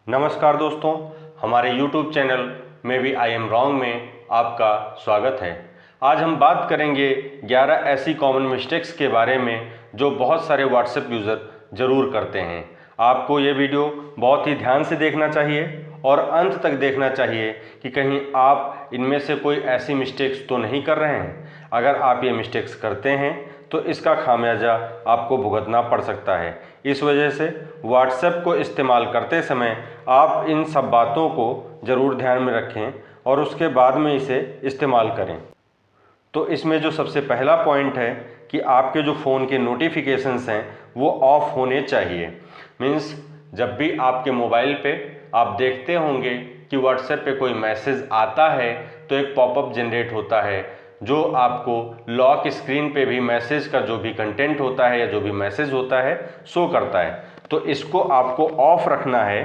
नमस्कार दोस्तों, हमारे YouTube चैनल में भी आई एम रॉन्ग में आपका स्वागत है। आज हम बात करेंगे 11 ऐसी कॉमन मिस्टेक्स के बारे में जो बहुत सारे WhatsApp यूज़र ज़रूर करते हैं। आपको ये वीडियो बहुत ही ध्यान से देखना चाहिए और अंत तक देखना चाहिए कि कहीं आप इनमें से कोई ऐसी मिस्टेक्स तो नहीं कर रहे हैं। अगर आप ये मिस्टेक्स करते हैं तो इसका खामियाजा आपको भुगतना पड़ सकता है। इस वजह से WhatsApp को इस्तेमाल करते समय आप इन सब बातों को ज़रूर ध्यान में रखें और उसके बाद में इसे इस्तेमाल करें। तो इसमें जो सबसे पहला पॉइंट है कि आपके जो फ़ोन के नोटिफिकेशंस हैं वो ऑफ़ होने चाहिए। मीन्स जब भी आपके मोबाइल पे आप देखते होंगे कि WhatsApp पे कोई मैसेज आता है तो एक पॉपअप जनरेट होता है जो आपको लॉक स्क्रीन पे भी मैसेज का जो भी कंटेंट होता है या जो भी मैसेज होता है शो करता है। तो इसको आपको ऑफ रखना है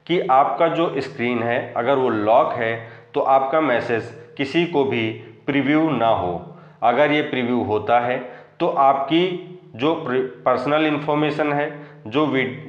कि आपका जो स्क्रीन है अगर वो लॉक है तो आपका मैसेज किसी को भी प्रीव्यू ना हो। अगर ये प्रीव्यू होता है तो आपकी जो पर्सनल इन्फॉर्मेशन है, जो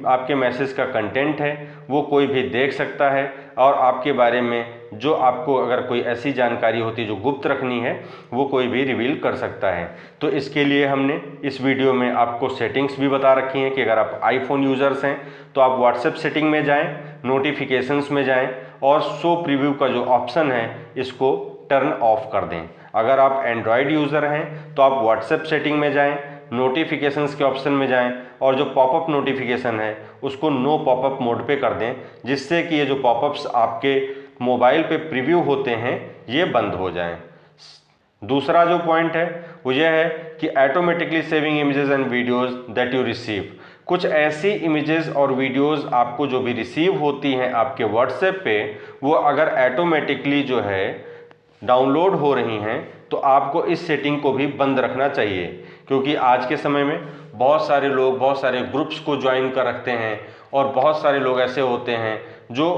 आपके मैसेज का कंटेंट है वो कोई भी देख सकता है और आपके बारे में जो आपको अगर कोई ऐसी जानकारी होती है जो गुप्त रखनी है वो कोई भी रिवील कर सकता है। तो इसके लिए हमने इस वीडियो में आपको सेटिंग्स भी बता रखी हैं कि अगर आप आईफोन यूज़र्स हैं तो आप WhatsApp सेटिंग में जाएं, नोटिफिकेशंस में जाएं और शो प्रीव्यू का जो ऑप्शन है इसको टर्न ऑफ कर दें। अगर आप एंड्रॉयड यूज़र हैं तो आप WhatsApp सेटिंग में जाएं, नोटिफिकेशंस के ऑप्शन में जाएं और जो पॉपअप नोटिफिकेशन है उसको नो पॉपअप मोड पे कर दें, जिससे कि ये जो पॉपअप्स आपके मोबाइल पे प्रीव्यू होते हैं ये बंद हो जाएं। दूसरा जो पॉइंट है वो ये है कि automatically saving images and videos that you receive. कुछ ऐसी इमेजेस और वीडियोस आपको जो भी रिसीव होती हैं आपके WhatsApp पे वो अगर ऑटोमेटिकली जो है डाउनलोड हो रही हैं तो आपको इस सेटिंग को भी बंद रखना चाहिए, क्योंकि आज के समय में बहुत सारे लोग बहुत सारे ग्रुप्स को ज्वाइन कर रखते हैं और बहुत सारे लोग ऐसे होते हैं जो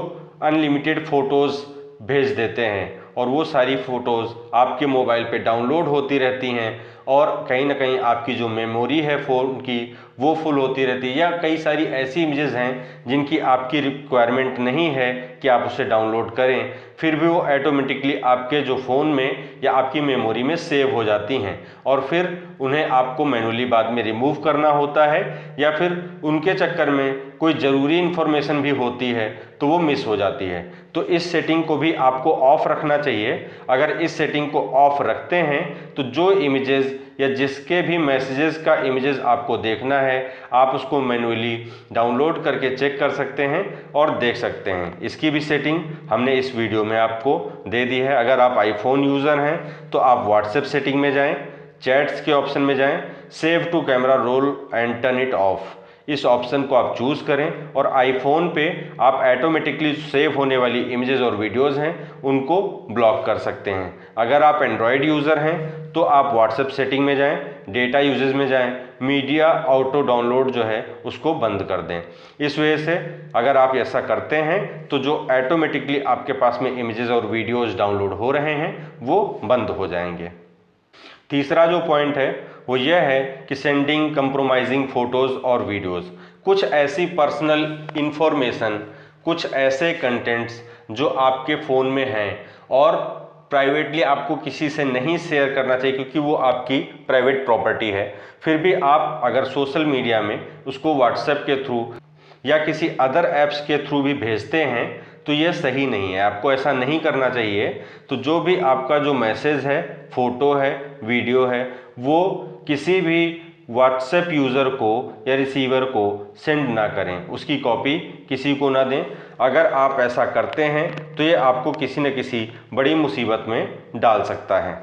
अनलिमिटेड फ़ोटोज़ भेज देते हैं और वो सारी फ़ोटोज़ आपके मोबाइल पे डाउनलोड होती रहती हैं और कहीं ना कहीं आपकी जो मेमोरी है फ़ोन की वो फुल होती रहती है, या कई सारी ऐसी इमेजेस हैं जिनकी आपकी रिक्वायरमेंट नहीं है कि आप उसे डाउनलोड करें, फिर भी वो ऑटोमेटिकली आपके जो फ़ोन में या आपकी मेमोरी में सेव हो जाती हैं और फिर उन्हें आपको मैनुअली बाद में रिमूव करना होता है या फिर उनके चक्कर में कोई ज़रूरी इन्फॉर्मेशन भी होती है तो वो मिस हो जाती है। तो इस सेटिंग को भी आपको ऑफ रखना चाहिए। अगर इस सेटिंग को ऑफ रखते हैं तो जो इमेजेस या जिसके भी मैसेजेस का इमेजेस आपको देखना है आप उसको मैनुअली डाउनलोड करके चेक कर सकते हैं और देख सकते हैं। इसकी भी सेटिंग हमने इस वीडियो में आपको दे दी है। अगर आप आईफोन यूज़र हैं तो आप WhatsApp सेटिंग में जाएं, चैट्स के ऑप्शन में जाएं, save to camera roll and turn it off, इस ऑप्शन को आप चूज़ करें और आईफोन पे आप ऑटोमेटिकली सेव होने वाली इमेजेस और वीडियोस हैं उनको ब्लॉक कर सकते हैं। अगर आप एंड्रॉयड यूज़र हैं तो आप WhatsApp सेटिंग में जाएं, डेटा यूजेज में जाएं, मीडिया ऑटो डाउनलोड जो है उसको बंद कर दें। इस वजह से अगर आप ऐसा करते हैं तो जो ऑटोमेटिकली आपके पास में इमेजेस और वीडियोज़ डाउनलोड हो रहे हैं वो बंद हो जाएंगे। तीसरा जो पॉइंट है वो यह है कि सेंडिंग कंप्रोमाइजिंग फ़ोटोज़ और वीडियोज़। कुछ ऐसी पर्सनल इन्फॉर्मेशन, कुछ ऐसे कंटेंट्स जो आपके फ़ोन में हैं और प्राइवेटली आपको किसी से नहीं शेयर करना चाहिए क्योंकि वो आपकी प्राइवेट प्रॉपर्टी है, फिर भी आप अगर सोशल मीडिया में उसको WhatsApp के थ्रू या किसी अदर ऐप्स के थ्रू भी भेजते हैं तो ये सही नहीं है, आपको ऐसा नहीं करना चाहिए। तो जो भी आपका जो मैसेज है, फ़ोटो है, वीडियो है, वो किसी भी WhatsApp यूज़र को या रिसीवर को सेंड ना करें, उसकी कॉपी किसी को ना दें। अगर आप ऐसा करते हैं तो ये आपको किसी न किसी बड़ी मुसीबत में डाल सकता है।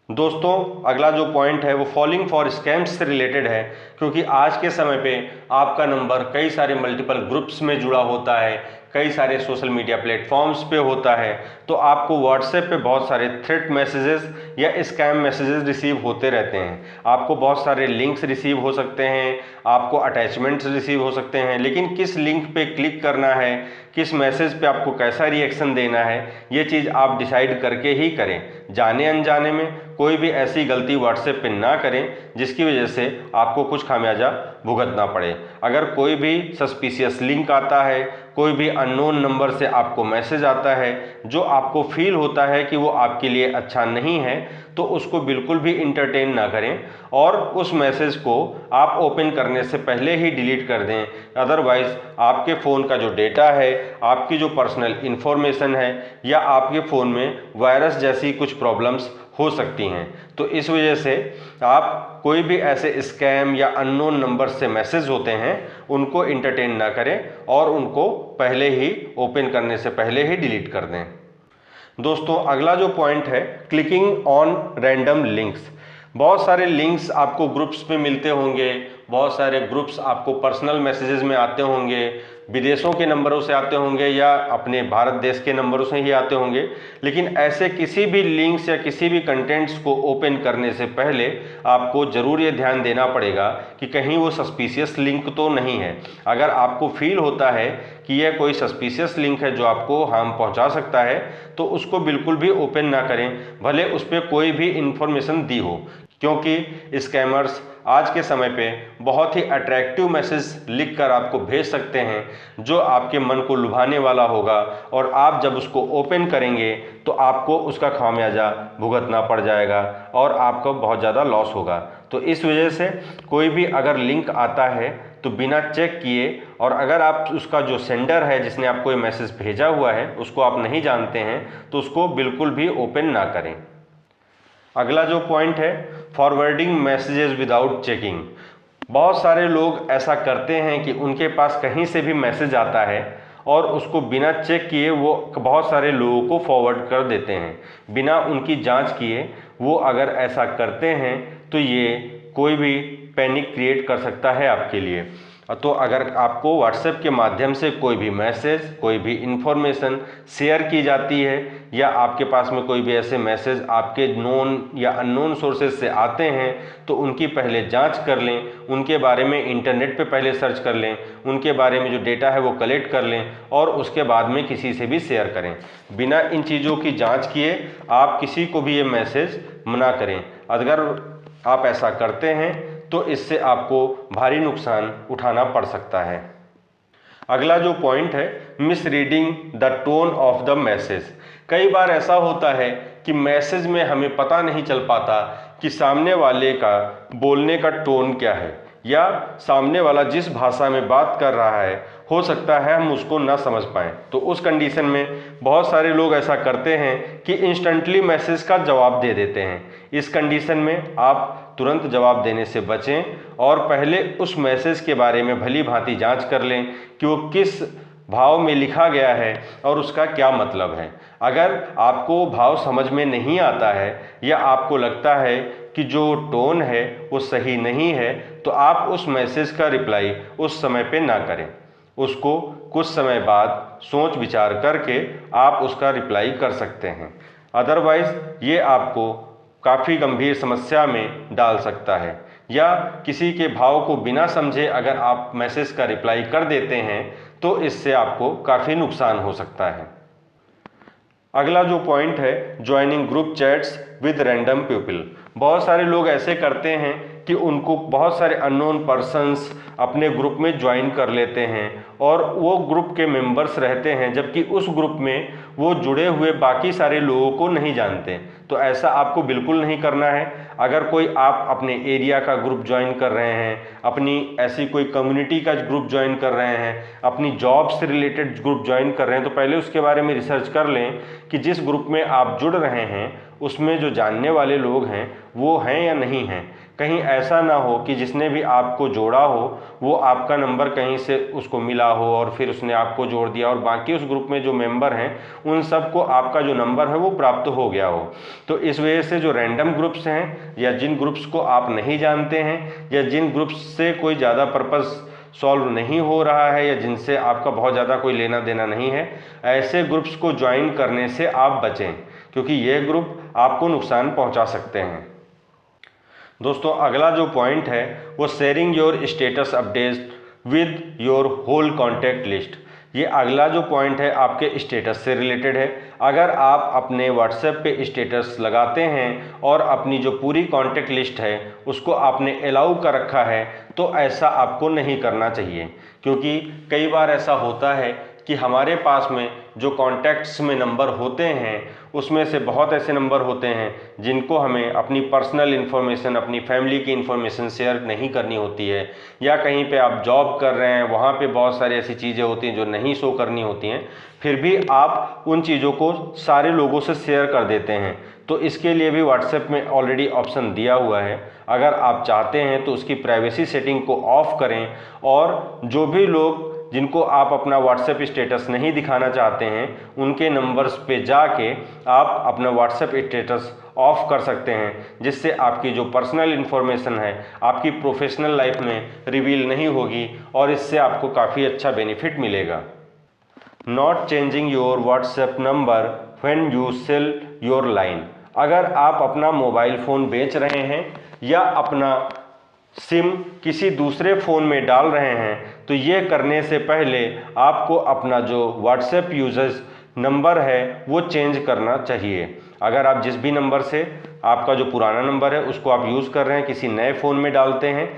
दोस्तों, अगला जो पॉइंट है वो फॉलिंग फॉर स्कैम्स से रिलेटेड है, क्योंकि आज के समय पे आपका नंबर कई सारे मल्टीपल ग्रुप्स में जुड़ा होता है, कई सारे सोशल मीडिया प्लेटफॉर्म्स पे होता है, तो आपको WhatsApp पे बहुत सारे थ्रेट मैसेजेस या स्कैम मैसेजेस रिसीव होते रहते हैं। आपको बहुत सारे लिंक्स रिसीव हो सकते हैं, आपको अटैचमेंट्स रिसीव हो सकते हैं, लेकिन किस लिंक पे क्लिक करना है, किस मैसेज पे आपको कैसा रिएक्शन देना है, ये चीज़ आप डिसाइड करके ही करें। जाने अनजाने में कोई भी ऐसी गलती WhatsApp पे ना करें जिसकी वजह से आपको कुछ खामियाजा भुगतना पड़े। अगर कोई भी सस्पिशियस लिंक आता है, कोई भी अननोन नंबर से आपको मैसेज आता है जो आपको फील होता है कि वो आपके लिए अच्छा नहीं है, तो उसको बिल्कुल भी इंटरटेन ना करें और उस मैसेज को आप ओपन करने से पहले ही डिलीट कर दें। अदरवाइज़ आपके फ़ोन का जो डेटा है, आपकी जो पर्सनल इन्फॉर्मेशन है या आपके फ़ोन में वायरस जैसी कुछ प्रॉब्लम्स हो सकती हैं। तो इस वजह से आप कोई भी ऐसे स्कैम या अननोन नंबर से मैसेज होते हैं उनको इंटरटेन ना करें और उनको पहले ही ओपन करने से पहले ही डिलीट कर दें। दोस्तों अगला जो पॉइंट है, क्लिकिंग ऑन रैंडम लिंक्स। बहुत सारे लिंक्स आपको ग्रुप्स पे मिलते होंगे, बहुत सारे ग्रुप्स आपको पर्सनल मैसेजेस में आते होंगे, विदेशों के नंबरों से आते होंगे या अपने भारत देश के नंबरों से ही आते होंगे। लेकिन ऐसे किसी भी लिंक्स या किसी भी कंटेंट्स को ओपन करने से पहले आपको ज़रूर ये ध्यान देना पड़ेगा कि कहीं वो सस्पिशियस लिंक तो नहीं है। अगर आपको फील होता है कि यह कोई सस्पिशियस लिंक है जो आपको हार्म पहुंचा सकता है, तो उसको बिल्कुल भी ओपन ना करें, भले उस पर कोई भी इंफॉर्मेशन दी हो, क्योंकि स्कैमर्स आज के समय पे बहुत ही अट्रैक्टिव मैसेज लिखकर आपको भेज सकते हैं जो आपके मन को लुभाने वाला होगा और आप जब उसको ओपन करेंगे तो आपको उसका खामियाजा भुगतना पड़ जाएगा और आपको बहुत ज़्यादा लॉस होगा। तो इस वजह से कोई भी अगर लिंक आता है तो बिना चेक किए, और अगर आप उसका जो सेंडर है जिसने आपको ये मैसेज भेजा हुआ है उसको आप नहीं जानते हैं, तो उसको बिल्कुल भी ओपन ना करें। अगला जो पॉइंट है, फॉरवर्डिंग मैसेजेस विदाउट चेकिंग। बहुत सारे लोग ऐसा करते हैं कि उनके पास कहीं से भी मैसेज आता है और उसको बिना चेक किए वो बहुत सारे लोगों को फॉरवर्ड कर देते हैं, बिना उनकी जांच किए। वो अगर ऐसा करते हैं तो ये कोई भी पैनिक क्रिएट कर सकता है आपके लिए। तो अगर आपको व्हाट्सएप के माध्यम से कोई भी मैसेज, कोई भी इन्फॉर्मेशन शेयर की जाती है या आपके पास में कोई भी ऐसे मैसेज आपके नोन या अननोन सोर्सेज से आते हैं, तो उनकी पहले जांच कर लें, उनके बारे में इंटरनेट पे पहले सर्च कर लें, उनके बारे में जो डेटा है वो कलेक्ट कर लें और उसके बाद में किसी से भी शेयर करें। बिना इन चीज़ों की जाँच किए आप किसी को भी ये मैसेज मना करें। अगर आप ऐसा करते हैं तो इससे आपको भारी नुकसान उठाना पड़ सकता है। अगला जो पॉइंट है, miss reading the tone of the message. कई बार ऐसा होता है कि मैसेज में हमें पता नहीं चल पाता कि सामने वाले का बोलने का टोन क्या है या सामने वाला जिस भाषा में बात कर रहा है हो सकता है हम उसको ना समझ पाएँ। तो उस कंडीशन में बहुत सारे लोग ऐसा करते हैं कि इंस्टेंटली मैसेज का जवाब दे देते हैं। इस कंडीशन में आप तुरंत जवाब देने से बचें और पहले उस मैसेज के बारे में भली भांति जांच कर लें कि वो किस भाव में लिखा गया है और उसका क्या मतलब है। अगर आपको भाव समझ में नहीं आता है या आपको लगता है कि जो टोन है वो सही नहीं है, तो आप उस मैसेज का रिप्लाई उस समय पे ना करें। उसको कुछ समय बाद सोच विचार करके आप उसका रिप्लाई कर सकते हैं। अदरवाइज़ ये आपको काफ़ी गंभीर समस्या में डाल सकता है, या किसी के भाव को बिना समझे अगर आप मैसेज का रिप्लाई कर देते हैं तो इससे आपको काफ़ी नुकसान हो सकता है। अगला जो पॉइंट है, joining group chats with random people. बहुत सारे लोग ऐसे करते हैं कि उनको बहुत सारे अननोन पर्सन्स अपने ग्रुप में ज्वाइन कर लेते हैं और वो ग्रुप के मेंबर्स रहते हैं, जबकि उस ग्रुप में वो जुड़े हुए बाकी सारे लोगों को नहीं जानते। तो ऐसा आपको बिल्कुल नहीं करना है। अगर कोई आप अपने एरिया का ग्रुप ज्वाइन कर रहे हैं, अपनी ऐसी कोई कम्युनिटी का ग्रुप ज्वाइन कर रहे हैं, अपनी जॉब से रिलेटेड ग्रुप ज्वाइन कर रहे हैं, तो पहले उसके बारे में रिसर्च कर लें कि जिस ग्रुप में आप जुड़ रहे हैं उसमें जो जानने वाले लोग हैं वो हैं या नहीं हैं। कहीं ऐसा ना हो कि जिसने भी आपको जोड़ा हो वो आपका नंबर कहीं से उसको मिला हो और फिर उसने आपको जोड़ दिया और बाकी उस ग्रुप में जो मेंबर हैं उन सबको आपका जो नंबर है वो प्राप्त हो गया हो। तो इस वजह से जो रैंडम ग्रुप्स हैं या जिन ग्रुप्स को आप नहीं जानते हैं या जिन ग्रुप्स से कोई ज़्यादा पर्पस सॉल्व नहीं हो रहा है या जिनसे आपका बहुत ज़्यादा कोई लेना देना नहीं है, ऐसे ग्रुप्स को ज्वाइन करने से आप बचें, क्योंकि ये ग्रुप आपको नुकसान पहुंचा सकते हैं। दोस्तों अगला जो पॉइंट है वो sharing your status update with your whole contact list. ये अगला जो पॉइंट है आपके स्टेटस से रिलेटेड है। अगर आप अपने व्हाट्सएप पे स्टेटस लगाते हैं और अपनी जो पूरी कॉन्टैक्ट लिस्ट है उसको आपने अलाउ कर रखा है, तो ऐसा आपको नहीं करना चाहिए, क्योंकि कई बार ऐसा होता है कि हमारे पास में जो कॉन्टैक्ट्स में नंबर होते हैं उसमें से बहुत ऐसे नंबर होते हैं जिनको हमें अपनी पर्सनल इन्फॉर्मेशन, अपनी फैमिली की इन्फॉर्मेशन शेयर नहीं करनी होती है, या कहीं पे आप जॉब कर रहे हैं वहाँ पे बहुत सारी ऐसी चीज़ें होती हैं जो नहीं शो करनी होती हैं, फिर भी आप उन चीज़ों को सारे लोगों से शेयर कर देते हैं। तो इसके लिए भी व्हाट्सएप में ऑलरेडी ऑप्शन दिया हुआ है। अगर आप चाहते हैं तो उसकी प्राइवेसी सेटिंग को ऑफ करें, और जो भी लोग जिनको आप अपना व्हाट्सएप स्टेटस नहीं दिखाना चाहते हैं उनके नंबर्स पे जाके आप अपना व्हाट्सएप स्टेटस ऑफ कर सकते हैं, जिससे आपकी जो पर्सनल इन्फॉर्मेशन है आपकी प्रोफेशनल लाइफ में रिवील नहीं होगी, और इससे आपको काफ़ी अच्छा बेनिफिट मिलेगा। Not changing your WhatsApp number when you sell your line. अगर आप अपना मोबाइल फ़ोन बेच रहे हैं या अपना सिम किसी दूसरे फ़ोन में डाल रहे हैं तो ये करने से पहले आपको अपना जो व्हाट्सएप यूजर्स नंबर है वो चेंज करना चाहिए। अगर आप जिस भी नंबर से आपका जो पुराना नंबर है उसको आप यूज़ कर रहे हैं किसी नए फ़ोन में डालते हैं,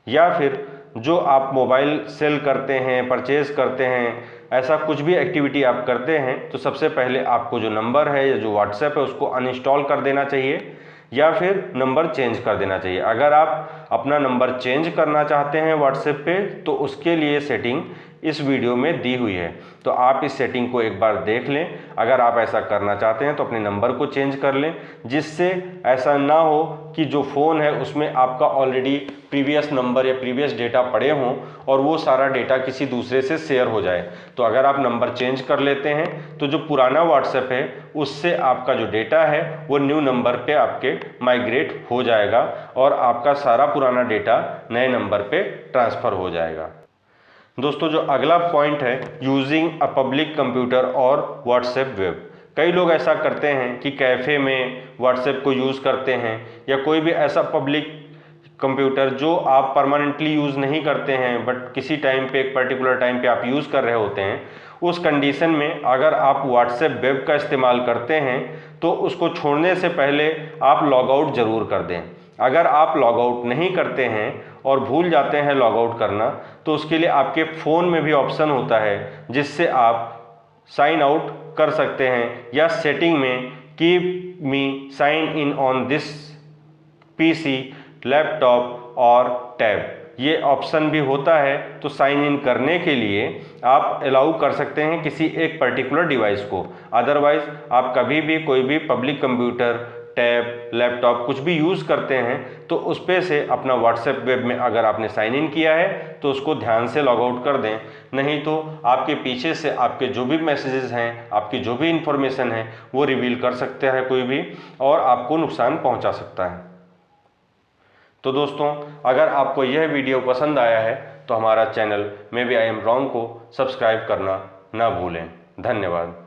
या फिर जो आप मोबाइल सेल करते हैं, परचेज़ करते हैं, ऐसा कुछ भी एक्टिविटी आप करते हैं, तो सबसे पहले आपको जो नंबर है या जो व्हाट्सएप है उसको अनइंस्टॉल कर देना चाहिए या फिर नंबर चेंज कर देना चाहिए। अगर आप अपना नंबर चेंज करना चाहते हैं व्हाट्सएप पे तो उसके लिए सेटिंग इस वीडियो में दी हुई है, तो आप इस सेटिंग को एक बार देख लें। अगर आप ऐसा करना चाहते हैं तो अपने नंबर को चेंज कर लें, जिससे ऐसा ना हो कि जो फ़ोन है उसमें आपका ऑलरेडी प्रीवियस नंबर या प्रीवियस डेटा पड़े हों और वो सारा डेटा किसी दूसरे से शेयर हो जाए। तो अगर आप नंबर चेंज कर लेते हैं तो जो पुराना व्हाट्सएप है उससे आपका जो डेटा है वो न्यू नंबर पे आपके माइग्रेट हो जाएगा और आपका सारा पुराना डेटा नए नंबर पे ट्रांसफ़र हो जाएगा। दोस्तों, जो अगला पॉइंट है यूजिंग अ पब्लिक कंप्यूटर और व्हाट्सएप वेब। कई लोग ऐसा करते हैं कि कैफ़े में व्हाट्सएप को यूज़ करते हैं या कोई भी ऐसा पब्लिक कंप्यूटर जो आप परमानेंटली यूज़ नहीं करते हैं बट किसी टाइम पे, एक पर्टिकुलर टाइम पे आप यूज़ कर रहे होते हैं, उस कंडीशन में अगर आप व्हाट्सएप वेब का इस्तेमाल करते हैं तो उसको छोड़ने से पहले आप लॉग आउट ज़रूर कर दें। अगर आप लॉग आउट नहीं करते हैं और भूल जाते हैं लॉग आउट करना तो उसके लिए आपके फ़ोन में भी ऑप्शन होता है जिससे आप साइन आउट कर सकते हैं, या सेटिंग में keep me sign in on this PC, laptop और टैब, ये ऑप्शन भी होता है। तो साइन इन करने के लिए आप अलाउ कर सकते हैं किसी एक पर्टिकुलर डिवाइस को। अदरवाइज आप कभी भी कोई भी पब्लिक कंप्यूटर, टैब, लैपटॉप कुछ भी यूज़ करते हैं तो उस पे से अपना व्हाट्सएप वेब में अगर आपने साइन इन किया है तो उसको ध्यान से लॉग आउट कर दें, नहीं तो आपके पीछे से आपके जो भी मैसेजेस हैं, आपकी जो भी इंफॉर्मेशन है वो रिवील कर सकता है कोई भी, और आपको नुकसान पहुंचा सकता है। तो दोस्तों, अगर आपको यह वीडियो पसंद आया है तो हमारा channel maybe I'm wrong को सब्सक्राइब करना ना भूलें। धन्यवाद।